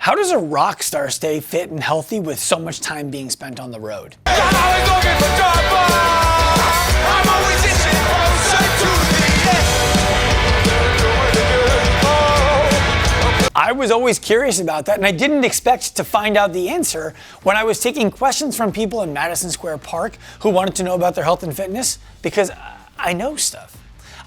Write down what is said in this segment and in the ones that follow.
How does a rock star stay fit and healthy with so much time being spent on the road? I was always curious about that, and I didn't expect to find out the answer when I was taking questions from people in Madison Square Park who wanted to know about their health and fitness, because I know stuff.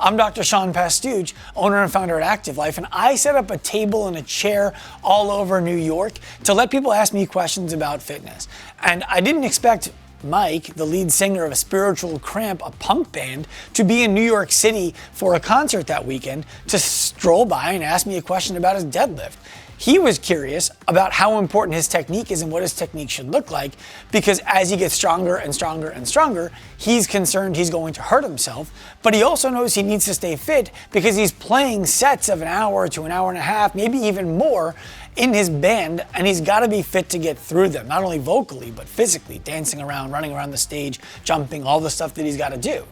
I'm Dr. Sean Pastuch, owner and founder at Active Life, and I set up a table and a chair all over New York to let people ask me questions about fitness. And I didn't expect Mike, the lead singer of Spiritual Cramp, a punk band, to be in New York City for a concert that weekend to stroll by and ask me a question about his deadlift. He was curious about how important his technique is and what his technique should look like, because as he gets stronger and stronger and stronger, he's concerned he's going to hurt himself, but he also knows he needs to stay fit because he's playing sets of an hour to an hour and a half, maybe even more, in his band, and he's got to be fit to get through them, not only vocally, but physically, dancing around, running around the stage, jumping, all the stuff that he's got to do.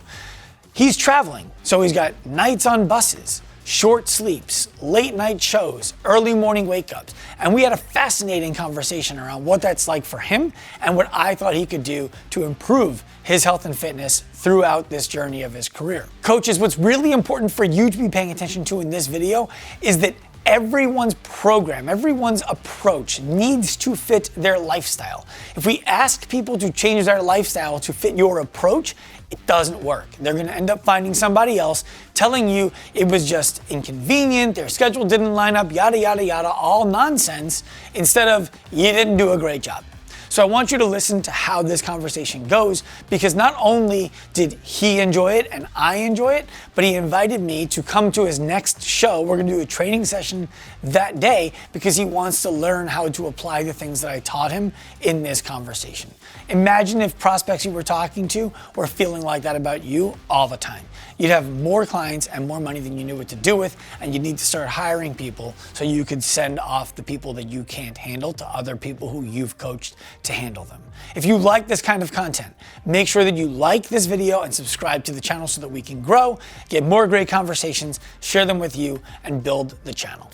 He's traveling, so he's got nights on buses, short sleeps, late night shows, early morning wake-ups, and we had a fascinating conversation around what that's like for him and what I thought he could do to improve his health and fitness throughout this journey of his career. Coaches, what's really important for you to be paying attention to in this video is that everyone's program, everyone's approach needs to fit their lifestyle. If we ask people to change their lifestyle to fit your approach, it doesn't work. They're gonna end up finding somebody else telling you it was just inconvenient, their schedule didn't line up, yada, yada, yada, all nonsense, instead of you didn't do a great job. So I want you to listen to how this conversation goes, because not only did he enjoy it and I enjoy it, but he invited me to come to his next show. We're gonna do a training session that day because he wants to learn how to apply the things that I taught him in this conversation. Imagine if prospects you were talking to were feeling like that about you all the time. You'd have more clients and more money than you knew what to do with, and you'd need to start hiring people so you could send off the people that you can't handle to other people who you've coached to handle them. If you like this kind of content, make sure that you like this video and subscribe to the channel so that we can grow, get more great conversations, share them with you, and build the channel.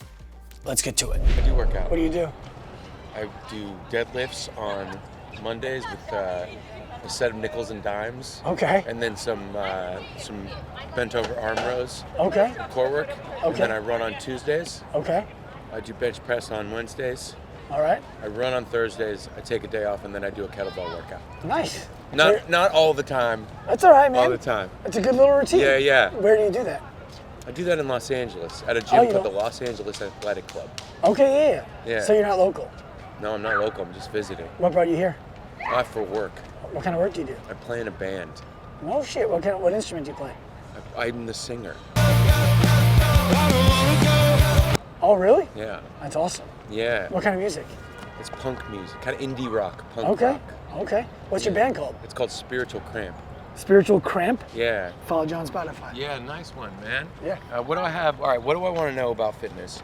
Let's get to it. I do work out. What do you do? I do deadlifts on Mondays with a set of nickels and dimes. Okay. And then some bent over arm rows. Okay. Core work. Okay. And then I run on Tuesdays. Okay. I do bench press on Wednesdays. All right. I run on Thursdays. I take a day off, and then I do a kettlebell workout. Nice. Not all the time. That's all right, man. All the time. It's a good little routine. Yeah, yeah. Where do you do that? I do that in Los Angeles at a gym called don't? the Los Angeles Athletic Club. Okay, yeah. Yeah. So you're not local? No, I'm not local. I'm just visiting. What brought you here? For work. What kind of work do you do? I play in a band. No shit. What instrument do you play? I'm the singer. Oh, really? Yeah. That's awesome. Yeah. What kind of music? It's punk music, kind of indie rock, punk Okay. rock. Okay. What's your band called? It's called Spiritual Cramp. Spiritual Cramp? Yeah. Follow John on Spotify. Yeah, nice one, man. Yeah. What do I have? All right, what do I want to know about fitness?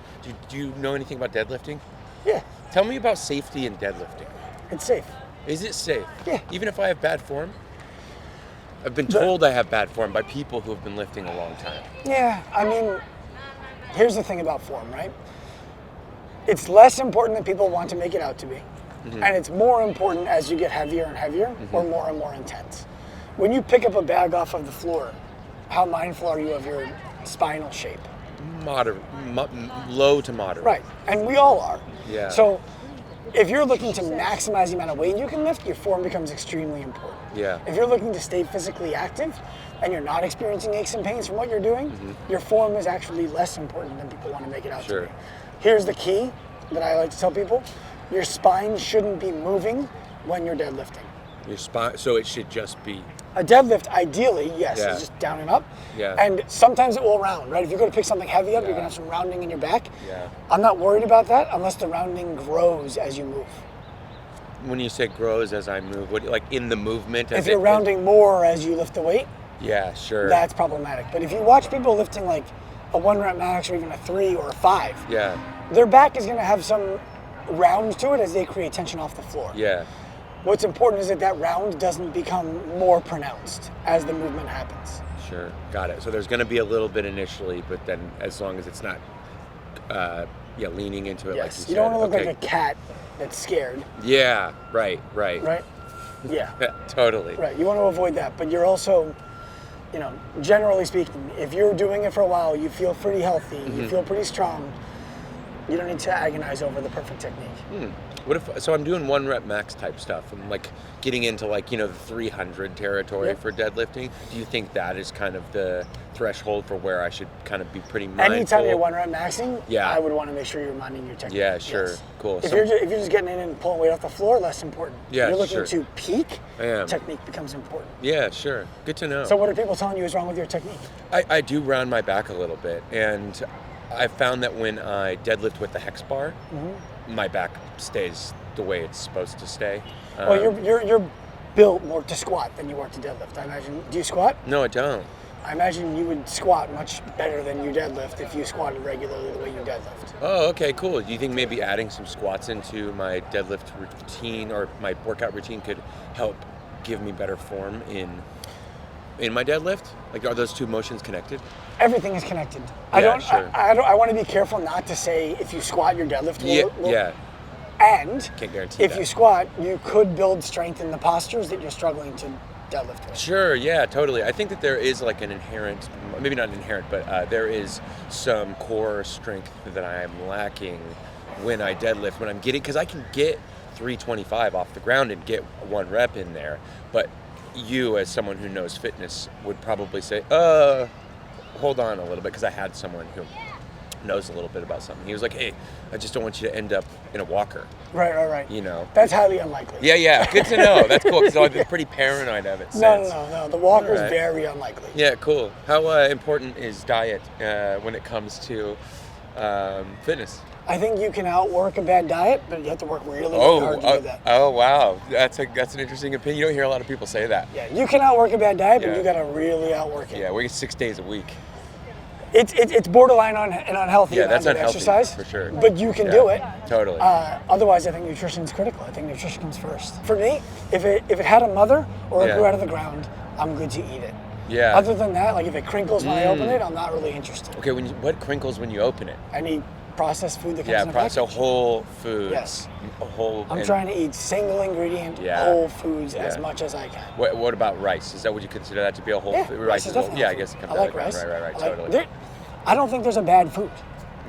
Do you know anything about deadlifting? Yeah. Tell me about safety in deadlifting. It's safe. Is it safe? Yeah. Even if I have bad form? I've been told I have bad form by people who have been lifting a long time. Yeah, I mean, here's the thing about form, right? It's less important than people want to make it out to be. Mm-hmm. And it's more important as you get heavier and heavier, mm-hmm. or more and more intense. When you pick up a bag off of the floor, how mindful are you of your spinal shape? Moderate, low to moderate. Right, and we all are. Yeah. So if you're looking to maximize the amount of weight you can lift, your form becomes extremely important. Yeah. If you're looking to stay physically active and you're not experiencing aches and pains from what you're doing, mm-hmm. your form is actually less important than people want to make it out to be. Here's the key that I like to tell people. Your spine shouldn't be moving when you're deadlifting. Your spine, so it should just be... A deadlift, ideally, yes, is just down and up. Yeah. And sometimes it will round, right? If you're going to pick something heavy up, you're going to have some rounding in your back. Yeah. I'm not worried about that unless the rounding grows as you move. When you say grows as I move, what, like in the movement? If you're rounding more as you lift the weight, yeah, sure. That's problematic. But if you watch people lifting like a 1 rep max or even a 3 or a 5, yeah, their back is going to have some round to it as they create tension off the floor. Yeah. What's important is that that round doesn't become more pronounced as the movement happens. Sure, got it. So there's going to be a little bit initially, but then as long as it's not leaning into it like you said. You don't want to look like a cat that's scared. Yeah, right. Right? Yeah. Totally. Right, you want to avoid that, but you're also, generally speaking, if you're doing it for a while, you feel pretty healthy, you feel pretty strong, you don't need to agonize over the perfect technique. What if, so I'm doing 1 rep max type stuff. I'm like getting into like, the 300 territory for deadlifting. Do you think that is kind of the threshold for where I should kind of be pretty mindful? Anytime you're 1 rep maxing, Yeah. I would want to make sure you're minding your technique. Yeah, sure. Yes. Cool. If you're just getting in and pulling weight off the floor, less important. Yeah, you're looking sure. to peak, I am. technique becomes important. Yeah, sure. Good to know. So what are people telling you is wrong with your technique? I do round my back a little bit, and I found that when I deadlift with the hex-bar, my back stays the way it's supposed to stay. Well, you're built more to squat than you are to deadlift, I imagine. Do you squat? No, I don't. I imagine you would squat much better than you deadlift if you squatted regularly the way you deadlift. Oh, okay, cool. Do you think maybe adding some squats into my deadlift routine or my workout routine could help give me better form in my deadlift? Like, are those two motions connected? Everything is connected. Sure. I want to be careful not to say if you squat, your deadlift will. Yeah. And Can't guarantee if that. you squat, you could build strength in the postures that you're struggling to deadlift with. Sure, yeah, totally. I think that there is like an inherent, maybe not inherent, but there is some core strength that I am lacking when I deadlift, when I'm getting, because I can get 325 off the ground and get 1 rep in there, but you, as someone who knows fitness, would probably say, hold on a little bit, because I had someone who knows a little bit about something. He was like, hey, I just don't want you to end up in a walker. Right. You That's highly unlikely. Yeah, good to know. That's cool, because I've been pretty paranoid of it since. No. The walker is Right. very unlikely. Yeah, cool. How important is diet when it comes to fitness? I think you can outwork a bad diet, but you have to work really hard to do that. Oh, wow. That's an interesting opinion. You don't hear a lot of people say that. Yeah, you can outwork a bad diet, but Yeah. you got to really outwork it. Yeah, we get 6 days a week. It's borderline and unhealthy. Yeah, that's amount of unhealthy, exercise, for sure. But you can Yeah, do it. Totally. Otherwise, I think nutrition is critical. I think nutrition comes first. For me, if it had a mother or it Yeah. grew out of the ground, I'm good to eat it. Yeah. Other than that, like if it crinkles when I open it, I'm not really interested. Okay, what crinkles when you open it? I need processed food that comes Yeah, in a package. so whole foods. Yes. I'm And trying to eat single ingredient Yeah. whole foods as Yeah. much as I can. What about rice? Is that, would you consider that to be a whole Yeah, food? rice is definitely Yeah, I healthy. guess it comes I out like of the rice. ground. Right, I like- totally. I don't think there's a bad food.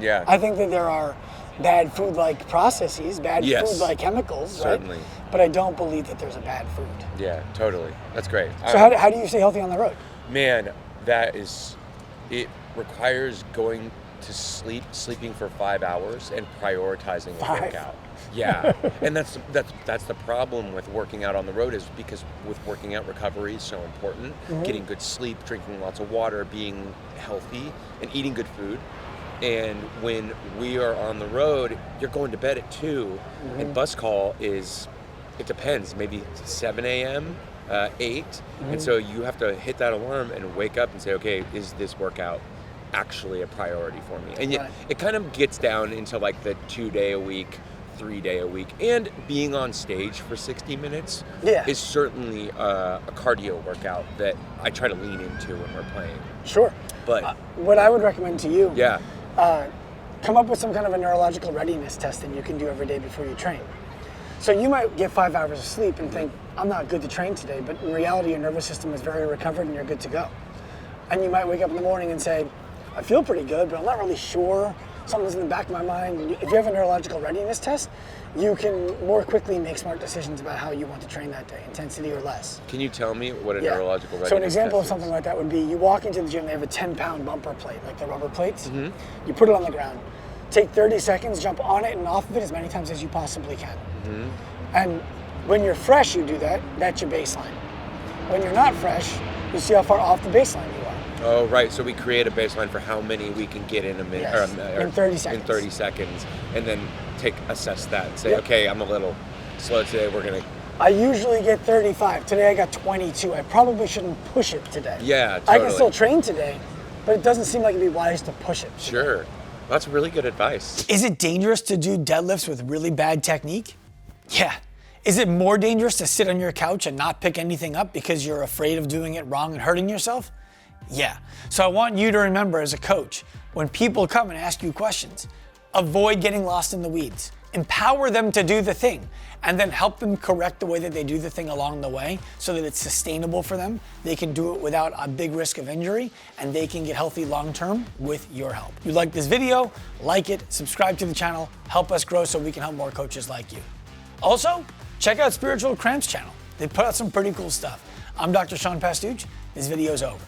Yeah. I think that there are bad food-like processes, bad Yes. food-like chemicals, Certainly. right? But I don't believe that there's a bad food. Yeah, totally. That's great. So how do you stay healthy on the road? Man, it requires going to sleeping for 5 hours and prioritizing a 5? workout. Yeah, and that's the problem with working out on the road, is because with working out, recovery is so important. Getting good sleep, drinking lots of water, being healthy, and eating good food. And when we are on the road, you're going to bed at 2, and bus call is, it depends, maybe 7 a.m., 8, and so you have to hit that alarm and wake up and say, okay, is this workout actually a priority for me? And Right. it kind of gets down into like the 2-day-a-week, 3-day-a-week, and being on stage for 60 minutes Yeah. is certainly a cardio workout that I try to lean into when we're playing. Sure. But What I would recommend to you, yeah, come up with some kind of a neurological readiness test that you can do every day before you train. So you might get 5 hours of sleep and think, I'm not good to train today, but in reality, your nervous system is very recovered and you're good to go. And you might wake up in the morning and say, I feel pretty good, but I'm not really sure. Something's in the back of my mind. If you have a neurological readiness test, you can more quickly make smart decisions about how you want to train that day, intensity or less. can you tell me what a neurological readiness So an example of test something is? like that would be you walk into the gym, they have a 10-pound bumper plate, like the rubber plates. Mm-hmm. You put it on the ground. Take 30 seconds, jump on it and off of it as many times as you possibly can. Mm-hmm. And when you're fresh, you do that. That's your baseline. When you're not fresh, you see how far off the baseline you are. Oh, right. So we create a baseline for how many we can get in a minute, Yes. In 30 seconds. In 30 seconds, and then assess that and say, Yep. okay, I'm a little slow today. We're gonna. I usually get 35. Today I got 22. I probably shouldn't push it today. Yeah, I can totally. still train today, but it doesn't seem like it'd be wise to push it. Sure, that's really good advice. Is it dangerous to do deadlifts with really bad technique? Yeah. Is it more dangerous to sit on your couch and not pick anything up because you're afraid of doing it wrong and hurting yourself? Yeah. So I want you to remember, as a coach, when people come and ask you questions, avoid getting lost in the weeds. Empower them to do the thing, and then help them correct the way that they do the thing along the way so that it's sustainable for them. They can do it without a big risk of injury, and they can get healthy long-term with your help. If you like this video, like it, subscribe to the channel, help us grow so we can help more coaches like you. Also, check out Spiritual Cramp's channel. They put out some pretty cool stuff. I'm Dr. Sean Pastuch. This video's over.